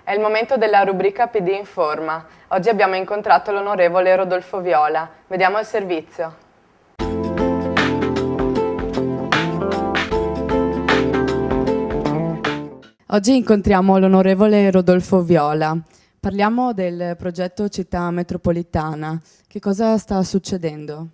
È il momento della rubrica PD Informa. Oggi abbiamo incontrato l'onorevole Rodolfo Viola. Vediamo il servizio. Oggi incontriamo l'onorevole Rodolfo Viola. Parliamo del progetto Città Metropolitana. Che cosa sta succedendo?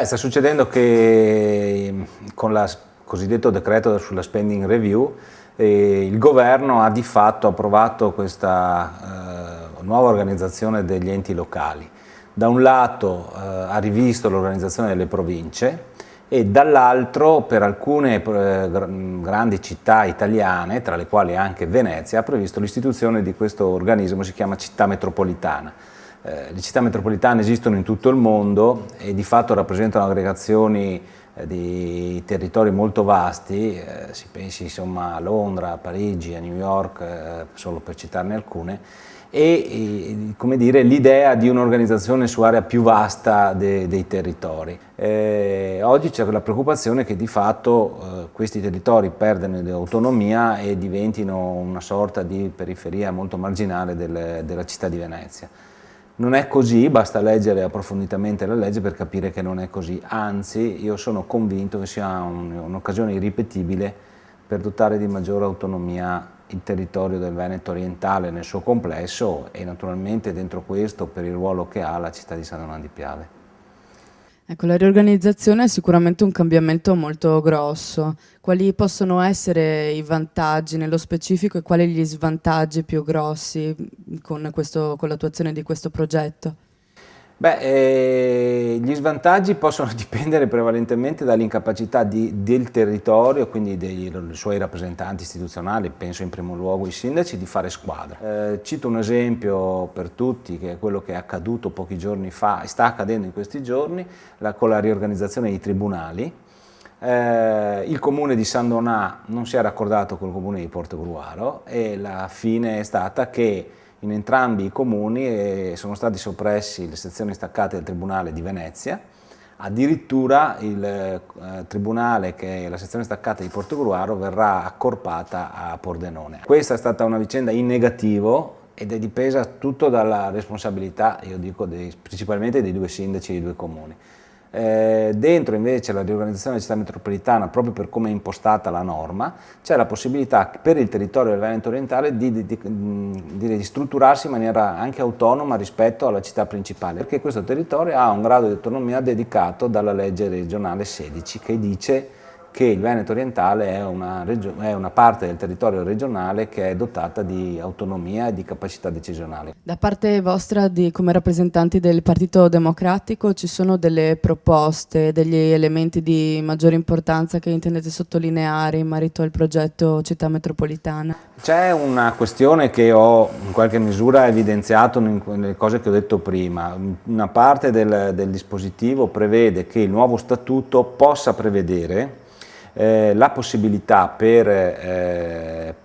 Sta succedendo che con il cosiddetto decreto sulla spending review il governo ha di fatto approvato questa nuova organizzazione degli enti locali. Da un lato ha rivisto l'organizzazione delle province e dall'altro per alcune grandi città italiane, tra le quali anche Venezia, ha previsto l'istituzione di questo organismo, si chiama Città Metropolitana. Le città metropolitane esistono in tutto il mondo e di fatto rappresentano aggregazioni di territori molto vasti, si pensi insomma a Londra, a Parigi, a New York, solo per citarne alcune, e come dire, l'idea di un'organizzazione su area più vasta dei territori. Oggi c'è la preoccupazione che di fatto questi territori perdano di autonomia e diventino una sorta di periferia molto marginale della città di Venezia. Non è così, basta leggere approfonditamente la legge per capire che non è così, anzi io sono convinto che sia un'occasione irripetibile per dotare di maggiore autonomia il territorio del Veneto orientale nel suo complesso e naturalmente dentro questo, per il ruolo che ha, la città di San Donat di Piave. Ecco, la riorganizzazione è sicuramente un cambiamento molto grosso. Quali possono essere i vantaggi nello specifico e quali gli svantaggi più grossi con l'attuazione di questo progetto? Gli svantaggi possono dipendere prevalentemente dall'incapacità del territorio, quindi dei suoi rappresentanti istituzionali, penso in primo luogo ai sindaci, di fare squadra. Cito un esempio per tutti, che è quello che è accaduto pochi giorni fa e sta accadendo in questi giorni, con la riorganizzazione dei tribunali. Il comune di San Donà non si è raccordato col comune di Portogruaro e la fine è stata che in entrambi i comuni sono stati soppressi le sezioni staccate del Tribunale di Venezia, addirittura il Tribunale, che è la sezione staccata di Portogruaro, verrà accorpata a Pordenone. Questa è stata una vicenda in negativo ed è dipesa tutto dalla responsabilità, io dico, principalmente dei due sindaci dei due comuni. Dentro invece la riorganizzazione della città metropolitana, proprio per come è impostata la norma, c'è la possibilità per il territorio del Veneto orientale di strutturarsi in maniera anche autonoma rispetto alla città principale, perché questo territorio ha un grado di autonomia dedicato dalla legge regionale 16 che dice che il Veneto orientale è una parte del territorio regionale che è dotata di autonomia e di capacità decisionale. Da parte vostra, come rappresentanti del Partito Democratico, ci sono delle proposte, degli elementi di maggiore importanza che intendete sottolineare in merito al progetto Città Metropolitana? C'è una questione che ho in qualche misura evidenziato nelle cose che ho detto prima. Una parte del dispositivo prevede che il nuovo statuto possa prevedere la possibilità per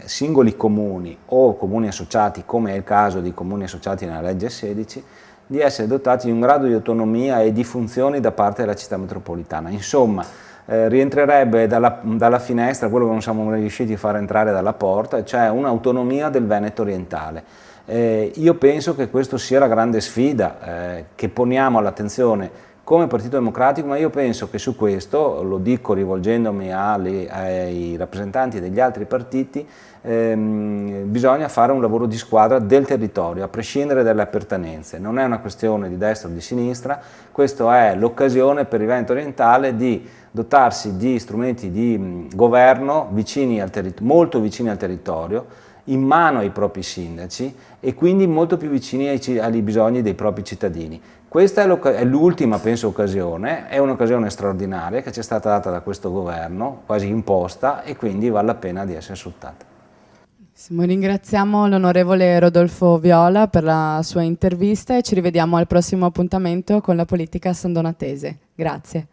singoli comuni o comuni associati, come è il caso di comuni associati nella legge 16, di essere dotati di un grado di autonomia e di funzioni da parte della città metropolitana. Insomma, rientrerebbe dalla finestra quello che non siamo riusciti a far entrare dalla porta, cioè un'autonomia del Veneto orientale. Io penso che questa sia la grande sfida che poniamo all'attenzione come Partito Democratico, ma io penso che su questo, lo dico rivolgendomi ai rappresentanti degli altri partiti, bisogna fare un lavoro di squadra del territorio, a prescindere dalle appartenenze. Non è una questione di destra o di sinistra, questa è l'occasione per il Veneto orientale di dotarsi di strumenti di governo molto vicini al territorio, in mano ai propri sindaci e quindi molto più vicini ai bisogni dei propri cittadini. Questa è l'ultima, penso, occasione, è un'occasione straordinaria che ci è stata data da questo governo, quasi imposta, e quindi vale la pena di essere sfruttata. Ringraziamo l'onorevole Rodolfo Viola per la sua intervista e ci rivediamo al prossimo appuntamento con la politica sandonatese. Grazie.